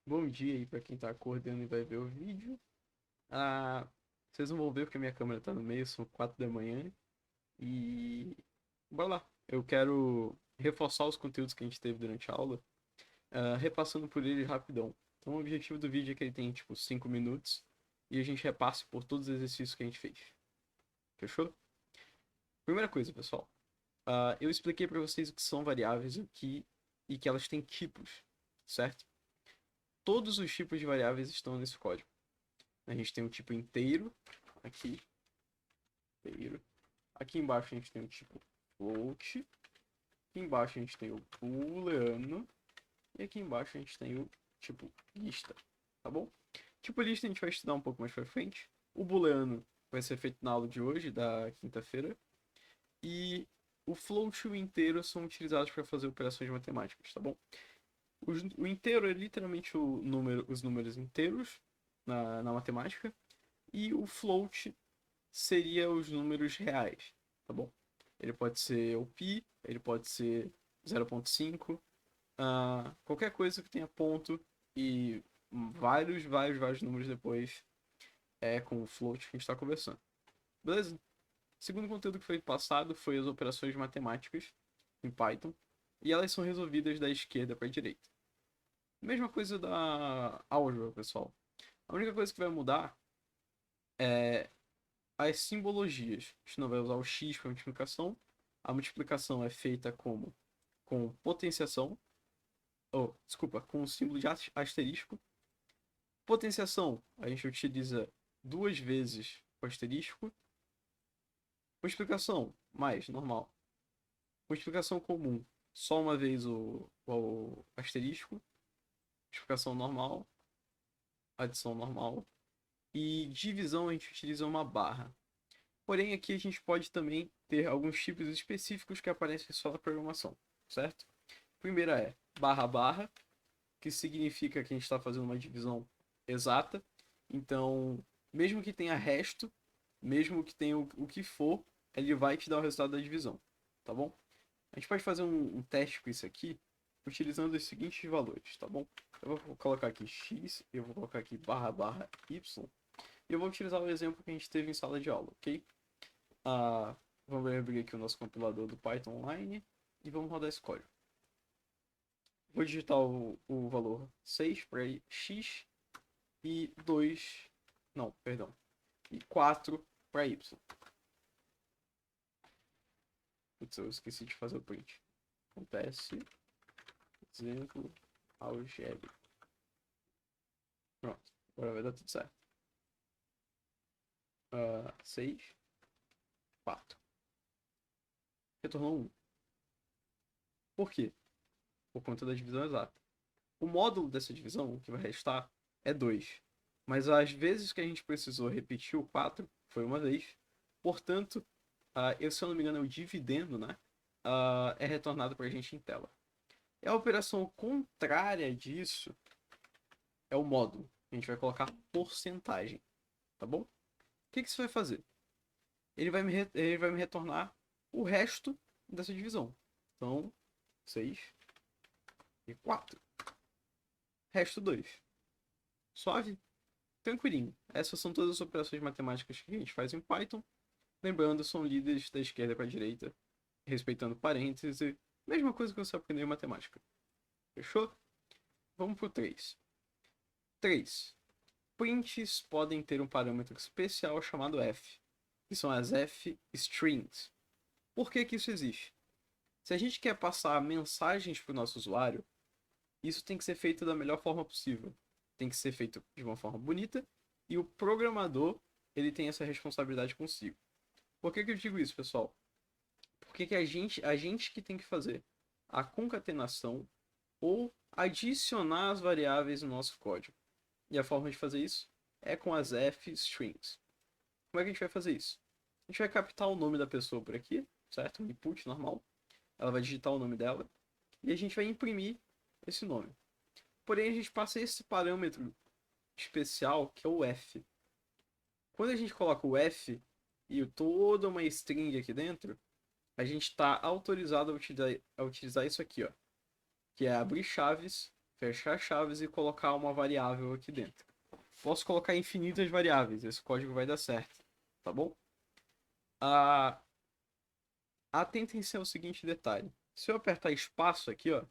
Bom dia aí pra quem tá acordando e vai ver o vídeo. Ah, vocês não vão ver porque a minha câmera tá no meio, são 4 da manhã. E bora lá. Eu quero reforçar os conteúdos que a gente teve durante a aula, repassando por eles rapidão. Então o objetivo do vídeo é que ele tem tipo 5 minutos e a gente repasse por todos os exercícios que a gente fez. Fechou? Primeira coisa, pessoal. Eu expliquei pra vocês o que são variáveis e que elas têm tipos, certo? Todos os tipos de variáveis estão nesse código. A gente tem o tipo inteiro, aqui, inteiro. Aqui embaixo a gente tem o tipo float. Aqui embaixo a gente tem o booleano. E aqui embaixo a gente tem o tipo lista, tá bom? Tipo lista a gente vai estudar um pouco mais pra frente. O booleano vai ser feito na aula de hoje, da quinta-feira. E o float e o inteiro são utilizados para fazer operações matemáticas, tá bom? O inteiro é literalmente os números inteiros na matemática. E o float seria os números reais, tá bom? Ele pode ser o pi, ele pode ser 0,5, qualquer coisa que tenha ponto e vários números depois é com o float que a gente está conversando. Beleza? O segundo conteúdo que foi passado foi as operações matemáticas em Python e elas são resolvidas da esquerda para a direita. Mesma coisa da álgebra, pessoal. A única coisa que vai mudar é as simbologias. A gente não vai usar o x para multiplicação. A multiplicação é feita com potenciação, ou desculpa, com o símbolo de asterisco. Potenciação, a gente utiliza duas vezes o asterisco. Multiplicação, mais, normal. Multiplicação comum, só uma vez o asterisco. Multiplicação normal, adição normal. E divisão a gente utiliza uma barra. Porém, aqui a gente pode também ter alguns tipos específicos que aparecem só na programação, certo? Primeira é barra barra, que significa que a gente está fazendo uma divisão exata. Então, mesmo que tenha resto, mesmo que tenha o que for, ele vai te dar o resultado da divisão, tá bom? A gente pode fazer um teste com isso aqui, utilizando os seguintes valores, tá bom? Eu vou colocar aqui x, eu vou colocar aqui barra barra y, e eu vou utilizar o exemplo que a gente teve em sala de aula, ok? Ah, vamos abrir aqui o nosso compilador do Python Online e vamos rodar esse código. Vou digitar o valor 6 para x e 2, não, perdão, e 4 para y. Putz, eu esqueci de fazer o print. Acontece, exemplo, algébrico. Pronto, agora vai dar tudo certo. 6, 4. Retornou 1. Por quê? Por conta da divisão exata. O módulo dessa divisão, o que vai restar, é 2. Mas as vezes que a gente precisou repetir o 4 foi uma vez. Portanto, se eu não me engano, é o dividendo, né? É retornado para a gente em tela. E a operação contrária disso é o módulo. A gente vai colocar porcentagem, tá bom? O que isso vai fazer? Ele vai me retornar o resto dessa divisão. Então, 6 e 4. Resto 2. Suave? Tranquilinho. Essas são todas as operações matemáticas que a gente faz em Python. Lembrando, são líderes da esquerda para a direita, respeitando parênteses. Mesma coisa que você aprendeu em matemática. Fechou? Vamos pro 3. 3. Prints podem ter um parâmetro especial chamado f, que são as f-strings. Por que isso existe? Se a gente quer passar mensagens para o nosso usuário, isso tem que ser feito da melhor forma possível. Tem que ser feito de uma forma bonita e o programador ele tem essa responsabilidade consigo. Por que eu digo isso, pessoal? Porque a gente que tem que fazer a concatenação ou adicionar as variáveis no nosso código. E a forma de fazer isso é com as f-strings. Como é que a gente vai fazer isso? A gente vai captar o nome da pessoa por aqui, certo? Um input normal. Ela vai digitar o nome dela e a gente vai imprimir esse nome. Porém, a gente passa esse parâmetro especial que é o f. Quando a gente coloca o f e toda uma string aqui dentro, a gente está autorizado a utilizar isso aqui, ó, que é abrir chaves, fechar chaves e colocar uma variável aqui dentro. Posso colocar infinitas variáveis, esse código vai dar certo, tá bom? Atentem-se ao seguinte detalhe. Se eu apertar espaço aqui, ó,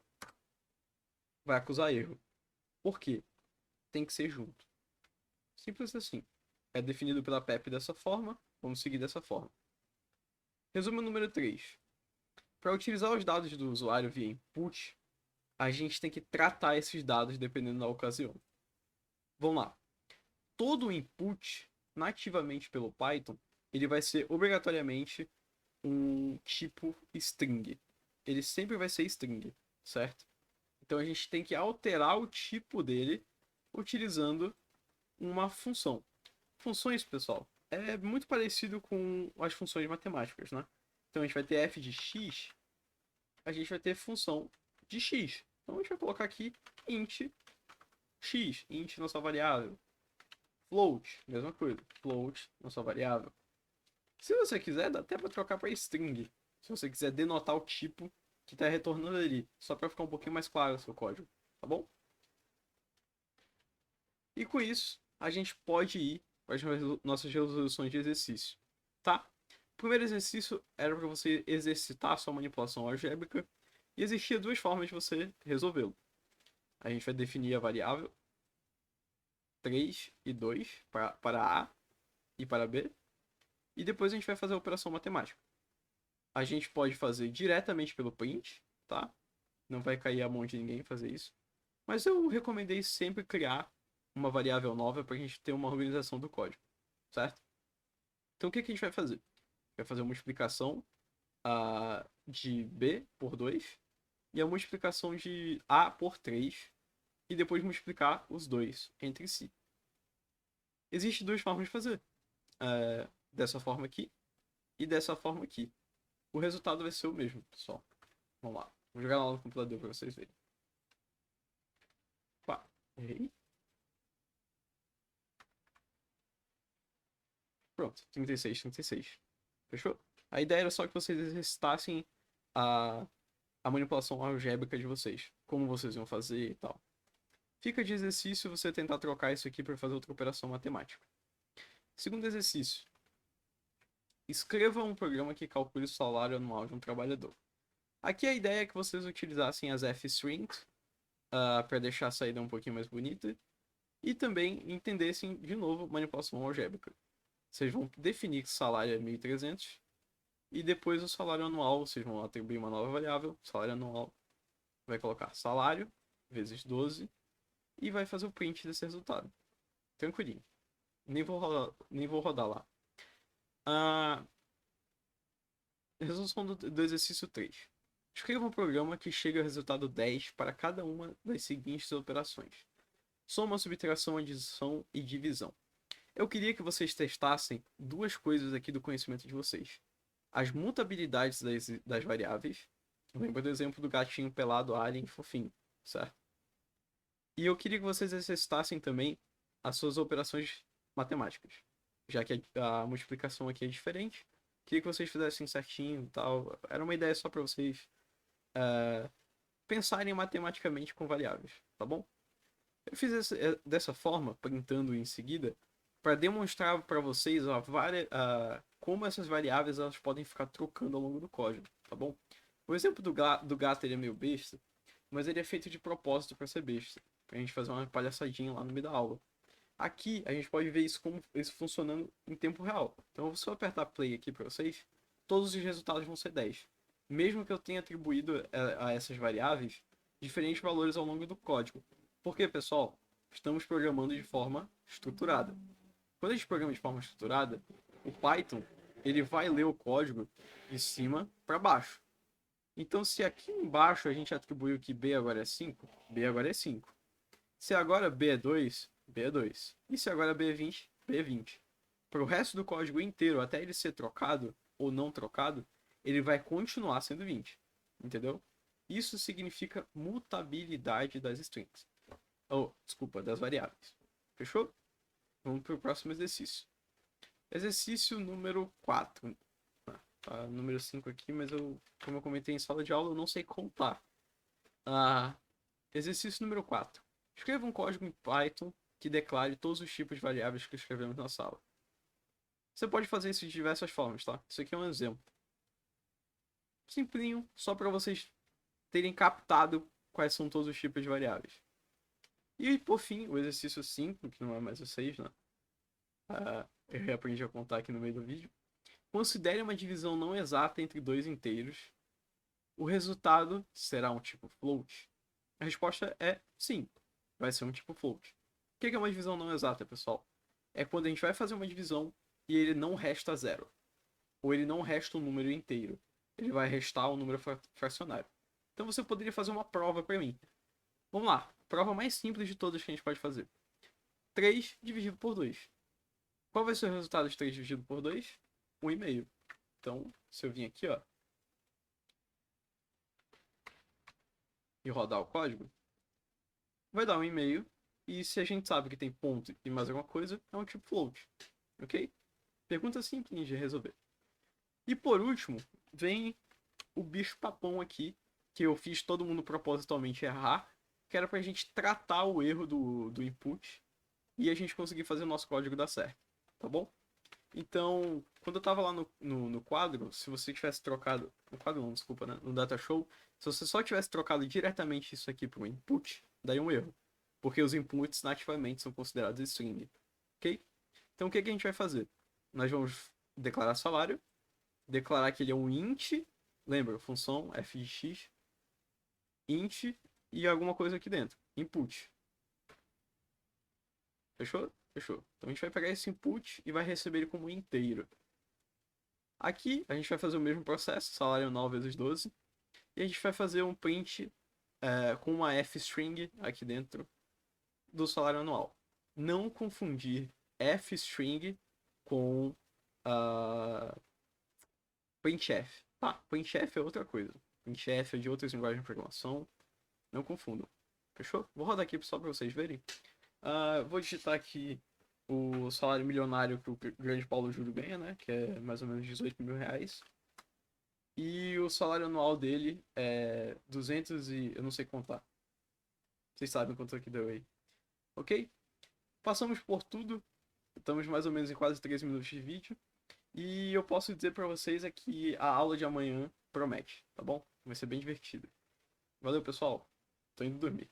vai acusar erro. Por quê? Tem que ser junto. Simples assim. É definido pela PEP dessa forma, vamos seguir dessa forma. Resumo número 3. Para utilizar os dados do usuário via input, a gente tem que tratar esses dados dependendo da ocasião. Vamos lá. Todo input, nativamente pelo Python, ele vai ser obrigatoriamente um tipo string. Ele sempre vai ser string, certo? Então a gente tem que alterar o tipo dele utilizando uma função. Funções, pessoal, é muito parecido com as funções matemáticas, né? Então a gente vai ter f de x, a gente vai ter função de x. Então a gente vai colocar aqui int x, int nossa variável. Float, mesma coisa, float nossa variável. Se você quiser, dá até para trocar para string. Se você quiser denotar o tipo que está retornando ali, só para ficar um pouquinho mais claro o seu código, tá bom? E com isso, a gente pode ir para as nossas resoluções de exercício, tá? O primeiro exercício era para você exercitar a sua manipulação algébrica e existia duas formas de você resolvê-lo. A gente vai definir a variável 3 e 2 para A e para B, e depois a gente vai fazer a operação matemática. A gente pode fazer diretamente pelo print, tá? Não vai cair a mão de ninguém fazer isso. Mas eu recomendei sempre criar uma variável nova para a gente ter uma organização do código, certo? Então o que a gente vai fazer? Vai fazer a multiplicação de B por 2 e a multiplicação de A por 3 e depois multiplicar os dois entre si. Existem duas formas de fazer. Dessa forma aqui e dessa forma aqui. O resultado vai ser o mesmo, pessoal. Vamos lá. Vou jogar lá no computador para vocês verem. Pá, errei. Pronto, 36, 36. Fechou? A ideia era só que vocês exercitassem a, a manipulação algébrica de vocês. Como vocês iam fazer e tal. Fica de exercício você tentar trocar isso aqui para fazer outra operação matemática. Segundo exercício. Escreva um programa que calcule o salário anual de um trabalhador. Aqui a ideia é que vocês utilizassem as f-strings para deixar a saída um pouquinho mais bonita e também entendessem, de novo, manipulação algébrica. Vocês vão definir que o salário é 1.300 e depois o salário anual, vocês vão atribuir uma nova variável, salário anual, vai colocar salário vezes 12 e vai fazer o print desse resultado. Tranquilinho. Nem vou rodar lá. Resolução do exercício 3. Escreva um programa que chegue ao resultado 10 para cada uma das seguintes operações: soma, subtração, adição e divisão. Eu queria que vocês testassem duas coisas aqui do conhecimento de vocês: as mutabilidades das variáveis. Lembra do exemplo do gatinho pelado, alien fofinho, certo? E eu queria que vocês exercitassem também as suas operações matemáticas, já que a multiplicação aqui é diferente. Queria que vocês fizessem certinho e tal. Era uma ideia só para vocês pensarem matematicamente com variáveis, tá bom? Eu fiz dessa forma, printando em seguida, para demonstrar para vocês como essas variáveis elas podem ficar trocando ao longo do código, tá bom? O exemplo do gato ele é meio besta, mas ele é feito de propósito para ser besta, pra gente fazer uma palhaçadinha lá no meio da aula. Aqui a gente pode ver isso funcionando em tempo real. Então, se eu apertar play aqui para vocês, todos os resultados vão ser 10. Mesmo que eu tenha atribuído a essas variáveis diferentes valores ao longo do código. Porque, pessoal, estamos programando de forma estruturada. Quando a gente programa de forma estruturada, o Python ele vai ler o código de cima para baixo. Então, se aqui embaixo a gente atribuiu que B agora é 5, B agora é 5. Se agora B é 2, B é 2. E se agora B é 20, B é 20. Para o resto do código inteiro, até ele ser trocado ou não trocado, ele vai continuar sendo 20. Entendeu? Isso significa mutabilidade das strings. Desculpa, das variáveis. Fechou? Vamos para o próximo exercício. Exercício número 4. Número 5 aqui, mas como eu comentei em sala de aula, eu não sei contar. Exercício número 4. Escreva um código em Python que declare todos os tipos de variáveis que escrevemos na sala. Você pode fazer isso de diversas formas, tá? Isso aqui é um exemplo. Simplinho, só para vocês terem captado quais são todos os tipos de variáveis. E, por fim, o exercício 5, que não é mais o 6, né? Eu reaprendi a contar aqui no meio do vídeo. Considere uma divisão não exata entre dois inteiros. O resultado será um tipo float? A resposta é sim, vai ser um tipo float. O que é uma divisão não exata, pessoal? É quando a gente vai fazer uma divisão e ele não resta zero. Ou ele não resta um número inteiro. Ele vai restar um número fracionário. Então você poderia fazer uma prova para mim. Vamos lá. Prova mais simples de todas que a gente pode fazer. 3 dividido por 2. Qual vai ser o resultado de 3 dividido por 2? 1,5. Então, se eu vir aqui, ó, e rodar o código, vai dar 1,5. E se a gente sabe que tem ponto e mais alguma coisa, é um tipo float. Ok? Pergunta simples de resolver. E por último, vem o bicho papão aqui, que eu fiz todo mundo propositalmente errar, que era pra gente tratar o erro do input e a gente conseguir fazer o nosso código dar certo. Tá bom? Então, quando eu tava lá no quadro, se você tivesse trocado. No quadro não, desculpa, né? No data show, se você só tivesse trocado diretamente isso aqui para um input, daria um erro. Porque os inputs nativamente são considerados string. Ok? Então o que a gente vai fazer? Nós vamos declarar salário, declarar que ele é um int, lembra, função f de x, int e alguma coisa aqui dentro, input. Fechou? Fechou. Então a gente vai pegar esse input e vai receber ele como inteiro. Aqui a gente vai fazer o mesmo processo, salário anual vezes 12, e a gente vai fazer um print com uma f-string aqui dentro do salário anual. Não confundir f-string com printf. Tá, printf é outra coisa. Printf é de outras linguagens de programação. Não confundam. Fechou? Vou rodar aqui só para vocês verem. Vou digitar aqui o salário milionário que o grande Paulo Júlio ganha, né? Que é mais ou menos 18 mil reais. E o salário anual dele é 200 e... eu não sei contar. Vocês sabem quanto aqui deu aí. Ok? Passamos por tudo. Estamos mais ou menos em quase 3 minutos de vídeo. E eu posso dizer pra vocês é que a aula de amanhã promete, tá bom? Vai ser bem divertida. Valeu, pessoal. Tô indo dormir.